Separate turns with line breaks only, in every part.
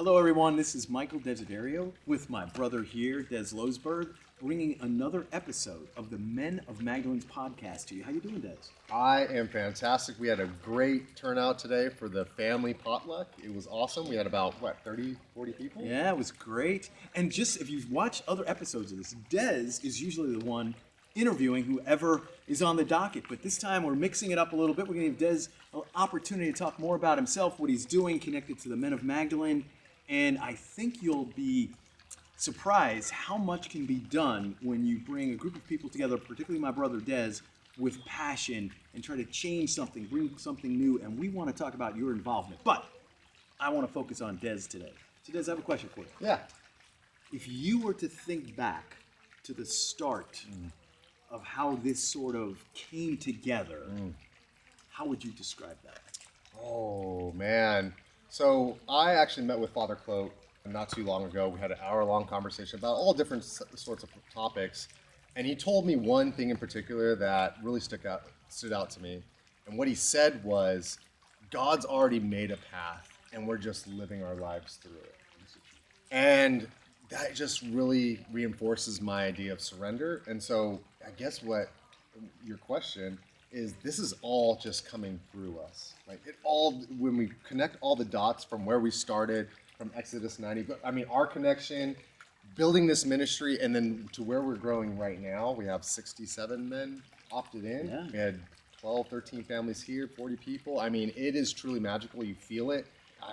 Hello, everyone. This is Michael Desiderio with my brother here, Dez Loessberg, bringing another episode of the Men of Magdalene Podcast to you. How you doing, Dez?
I am fantastic. We had a great turnout today for the family potluck. It was awesome. We had about, 30, 40 people?
Yeah, it was great. And just if you've watched other episodes of this, Dez is usually the one interviewing whoever is on the docket. But this time we're mixing it up a little bit. We're going to give Dez an opportunity to talk more about himself, what he's doing connected to the Men of Magdalene. And I think you'll be surprised how much can be done when you bring a group of people together, particularly my brother Dez, with passion and try to change something, bring something new. And we want to talk about your involvement. But I want to focus on Dez today. So Dez, I have a question for you.
Yeah.
If you were to think back to the start of how this sort of came together, how would you describe that?
Oh, man. So I actually met with Father Clote not too long ago. We had an hour-long conversation about all different sorts of topics. And he told me one thing in particular that really stood out to me. And what he said was, God's already made a path, and we're just living our lives through it. And that just really reinforces my idea of surrender. And so I guess what your question is, this is all just coming through us. Like it all, when we connect all the dots from where we started, from Exodus 90, our connection, building this ministry, and then to where we're growing right now, we have 67 men opted in.
Yeah.
We had 12, 13 families here, 40 people. I mean, it is truly magical. You feel it.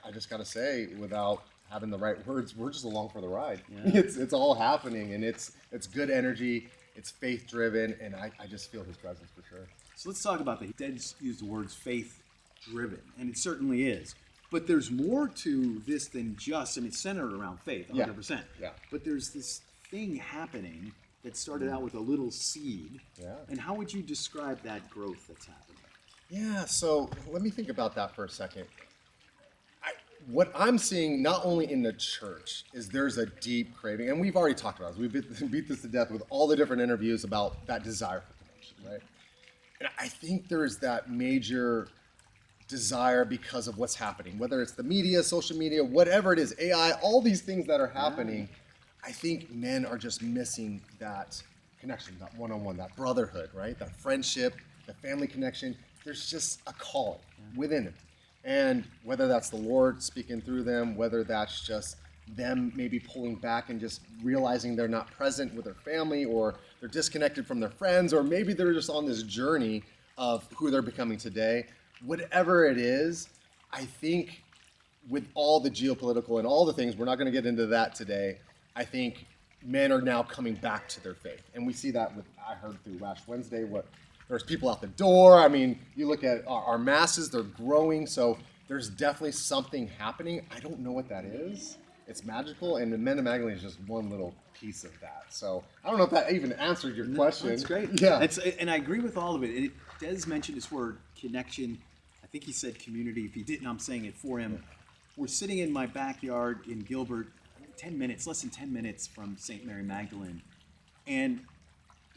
I just got to say, without having the right words, we're just along for the ride.
Yeah.
It's all happening, and it's good energy. It's faith-driven, and I just feel his presence for sure.
So let's talk about that. Dez used the words faith-driven, and it certainly is. But there's more to this than just, it's centered around faith, 100%.
Yeah.
But there's this thing happening that started out with a little seed.
Yeah.
And how would you describe that growth that's happening?
Yeah, so let me think about that for a second. What I'm seeing, not only in the church, is there's a deep craving, and we've already talked about this. We've beat this to death with all the different interviews about that desire for connection, right? And I think there's that major desire because of what's happening, whether it's the media, social media, whatever it is, AI, all these things that are happening. I think men are just missing that connection, that one-on-one, that brotherhood, right? That friendship, the family connection. There's just a calling within it. And whether that's the Lord speaking through them, whether that's just them maybe pulling back and just realizing they're not present with their family, or they're disconnected from their friends, or maybe they're just on this journey of who they're becoming today. Whatever it is, I think with all the geopolitical and all the things, we're not going to get into that today, I think men are now coming back to their faith. And we see that I heard through Ash Wednesday, there's people out the door. You look at our masses, they're growing. So there's definitely something happening. I don't know what that is. It's magical. And the Men of Magdalene is just one little piece of that. So I don't know if that even answered your question.
That's great.
Yeah.
And I agree with all of it. Dez mentioned this word connection. I think he said community. If he didn't, I'm saying it for him. We're sitting in my backyard in Gilbert, less than 10 minutes from St. Mary Magdalene. And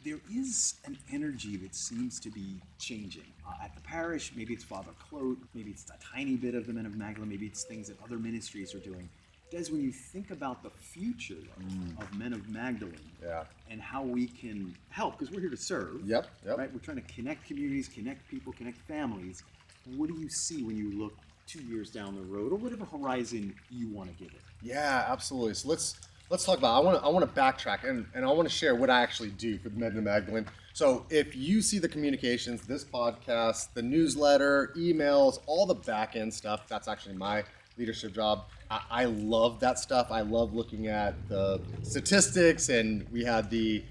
there is an energy that seems to be changing. At the parish, maybe it's Father Clote, maybe it's a tiny bit of the Men of Magdalene, maybe it's things that other ministries are doing. Dez, when you think about the future of Men of Magdalene and how we can help, because we're here to serve,
Yep.
right? We're trying to connect communities, connect people, connect families. What do you see when you look 2 years down the road, or whatever horizon you want to give it?
Yeah, absolutely. So let's talk about. I want to backtrack and I want to share what I actually do for the Men of Magdalene. So if you see the communications, this podcast, the newsletter, emails, all the back end stuff, that's actually my leadership job. I love that stuff. I love looking at the statistics, and we had the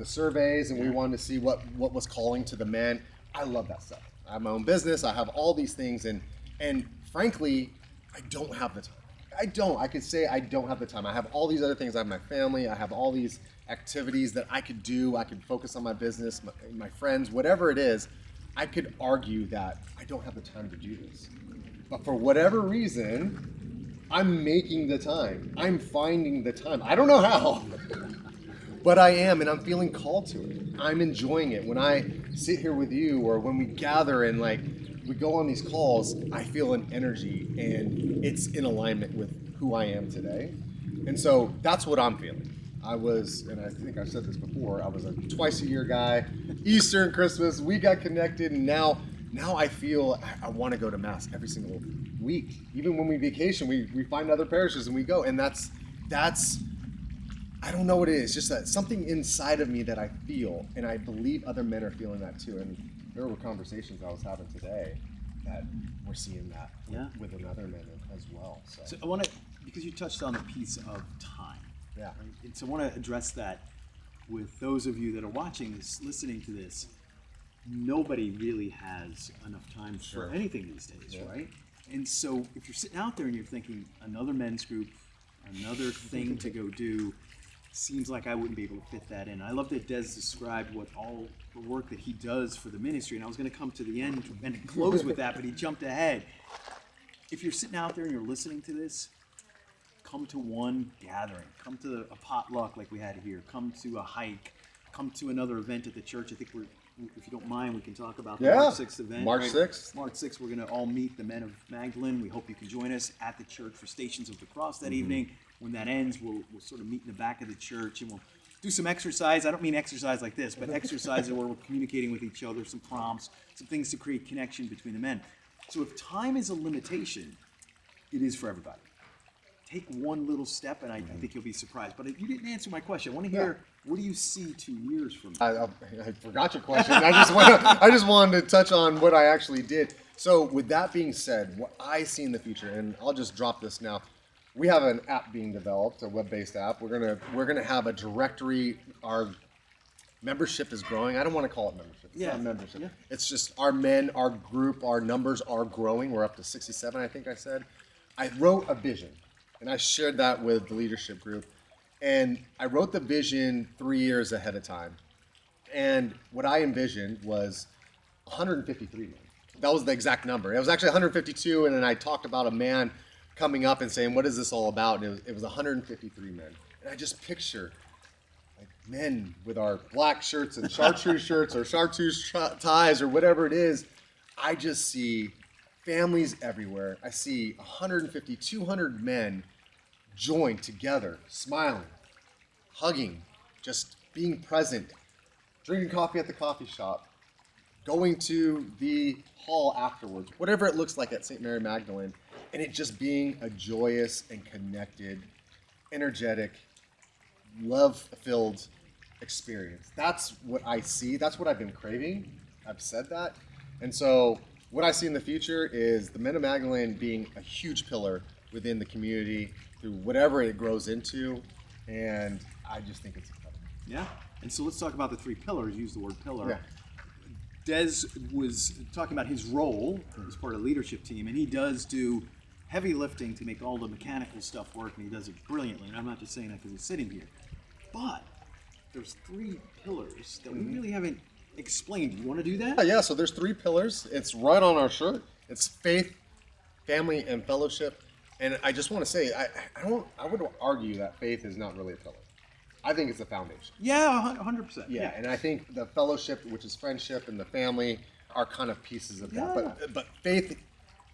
surveys, and we wanted to see what was calling to the men. I love that stuff. I have my own business. I have all these things, and frankly, I don't have the time. I could say I don't have the time. I have all these other things. I have my family. I have all these activities that I could do. I could focus on my business, my friends, whatever it is. I could argue that I don't have the time to do this. But for whatever reason, I'm making the time. I'm finding the time. I don't know how, but I am, and I'm feeling called to it. I'm enjoying it. When I sit here with you, or when we gather and we go on these calls, I feel an energy, and it's in alignment with who I am today. And so that's what I'm feeling. I was, and I think I've said this before, I was a twice a year guy. Easter and Christmas, we got connected, and now I feel I want to go to Mass every single week. Even when we vacation, we find other parishes and we go. And that's I don't know what it is, just that something inside of me that I feel, and I believe other men are feeling that too. And there were conversations I was having today that we're seeing that with another men as well.
So I want to, because you touched on the piece of time.
Yeah.
Right? And so I want to address that with those of you that are watching this, listening to this. Nobody really has enough time for anything these days, right? And so if you're sitting out there and you're thinking, another men's group, another thing to go do, seems like I wouldn't be able to fit that in. I love that Dez described what all the work that he does for the ministry, and I was going to come to the end and close with that, but he jumped ahead. If you're sitting out there and you're listening to this, come to one gathering. Come to a potluck like we had here. Come to a hike. Come to another event at the church. I think if you don't mind, we can talk about the March 6th event.
March 6th.
March 6th, we're going to all meet the Men of Magdalene. We hope you can join us at the church for Stations of the Cross that evening. When that ends, we'll sort of meet in the back of the church and we'll do some exercise. I don't mean exercise like this, but exercise where we're communicating with each other, some prompts, some things to create connection between the men. So if time is a limitation, it is for everybody. Take one little step, and I think you'll be surprised. But you didn't answer my question. I want to hear, what do you see 2 years from now?
I forgot your question. I just wanted to touch on what I actually did. So with that being said, what I see in the future, and I'll just drop this now. We have an app being developed, a web-based app. We're gonna have a directory. Our membership is growing. I don't want to call it membership. It's not membership. Yeah. It's just our men, our group, our numbers are growing. We're up to 67, I think I said. I wrote a vision, and I shared that with the leadership group. And I wrote the vision 3 years ahead of time. And what I envisioned was 153 men. That was the exact number. It was actually 152, and then I talked about a man coming up and saying, what is this all about? And it was 153 men. And I just picture like men with our black shirts and chartreuse shirts or chartreuse ties or whatever it is. I just see families everywhere. I see 150, 200 men joined together, smiling, hugging, just being present, drinking coffee at the coffee shop, going to the hall afterwards, whatever it looks like at St. Mary Magdalene, and it just being a joyous and connected, energetic, love-filled experience. That's what I see. That's what I've been craving. I've said that. And so what I see in the future is the Men of Magdalene being a huge pillar within the community through whatever it grows into, and I just think it's incredible.
Yeah, and so let's talk about the 3 pillars. Use the word pillar.
Yeah.
Dez was talking about his role as part of the leadership team, and he does do heavy lifting to make all the mechanical stuff work, and he does it brilliantly. And I'm not just saying that because he's sitting here. But there's 3 pillars that we really haven't explained. Do you want to do that?
Yeah, so there's 3 pillars. It's right on our shirt. It's faith, family, and fellowship. And I just want to say, I would argue that faith is not really a pillar. I think it's a foundation.
Yeah, 100%.
Yeah, and I think the fellowship, which is friendship, and the family are kind of pieces of that.
Yeah.
But faith,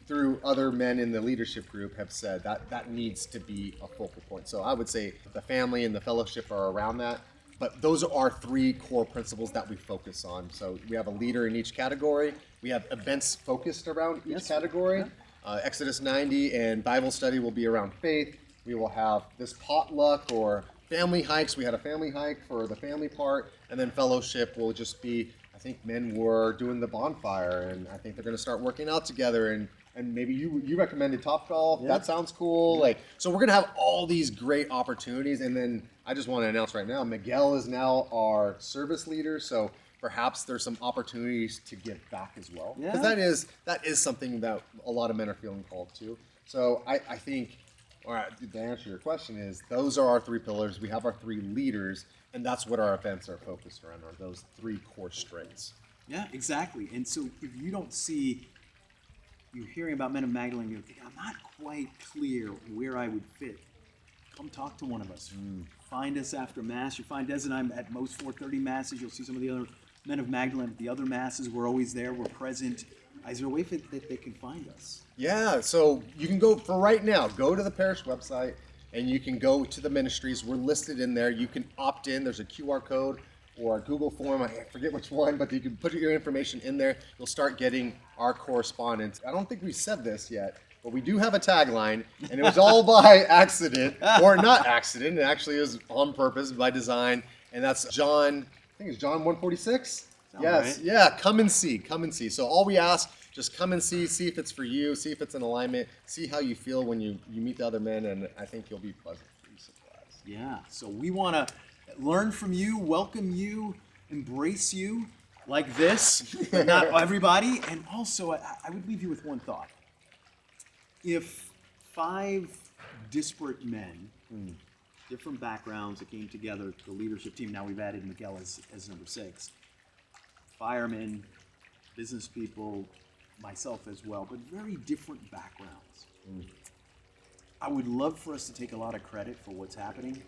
through other men in the leadership group, have said that needs to be a focal point. So I would say the family and the fellowship are around that. But those are our 3 core principles that we focus on. So we have a leader in each category. We have events focused around each category. Yeah. Exodus 90 and Bible study will be around faith. We will have this potluck or family hikes. We had a family hike for the family part. And then fellowship will just be, I think men were doing the bonfire. And I think they're going to start working out together. And maybe you recommended Topgolf. Yeah. That sounds cool. So we're going to have all these great opportunities. And then I just want to announce right now, Miguel is now our service leader. So perhaps there's some opportunities to give back as well. Because that is something that a lot of men are feeling called to. So I think, all right, to answer your question is, those are our 3 pillars. We have our 3 leaders, and that's what our events are focused around, are those 3 core strengths.
Yeah, exactly. And so if you don't see, you're hearing about Men of Magdalene, you're thinking, I'm not quite clear where I would fit. Come talk to one of us. Find us after Mass. You find Dez and I at most 4:30 Masses. You'll see some of the other Men of Magdalene at the other Masses. We're always there. We're present. Is there a way that they can find us?
Yeah, so you can go, for right now, go to the parish website and you can go to the ministries. We're listed in there. You can opt in. There's a QR code or a Google form. I forget which one, but you can put your information in there. You'll start getting our correspondence. I don't think we said this yet, but we do have a tagline, and it was all by accident, or not accident. It actually is on purpose, by design, and that's John, I think it's John 146? Yes,
right.
yeah, come and see, come and see. So all we ask, just come and see if it's for you, see if it's in alignment, see how you feel when you meet the other men, and I think you'll be pleasantly surprised.
Yeah, so we want to learn from you, welcome you, embrace you like this, but not everybody. And also, I would leave you with one thought. If 5 disparate men, different backgrounds that came together, the leadership team, now we've added Miguel as number 6, firemen, business people, myself as well, but very different backgrounds. I would love for us to take a lot of credit for what's happening,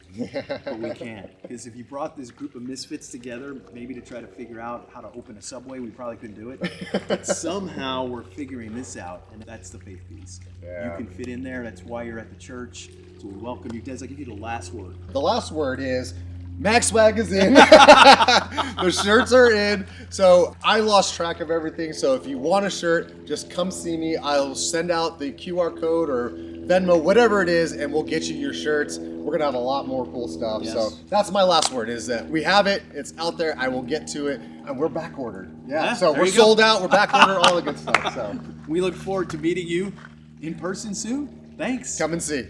but we can't. Because if you brought this group of misfits together, maybe to try to figure out how to open a Subway, we probably couldn't do it. But somehow we're figuring this out, and that's the faith piece.
Yeah.
You can fit in there. That's why you're at the church. So we welcome you. Des, I'll give you the last word.
The last word is MagSwag is in. The shirts are in. So I lost track of everything. So if you want a shirt, just come see me. I'll send out the QR code or Venmo, whatever it is, and we'll get you your shirts. We're going to have a lot more cool stuff.
Yes.
So that's my last word, is that we have it. It's out there. I will get to it. And we're back ordered. Yeah. So we're sold out. We're back ordered. All the good stuff. So
We look forward to meeting you in person soon. Thanks.
come and see.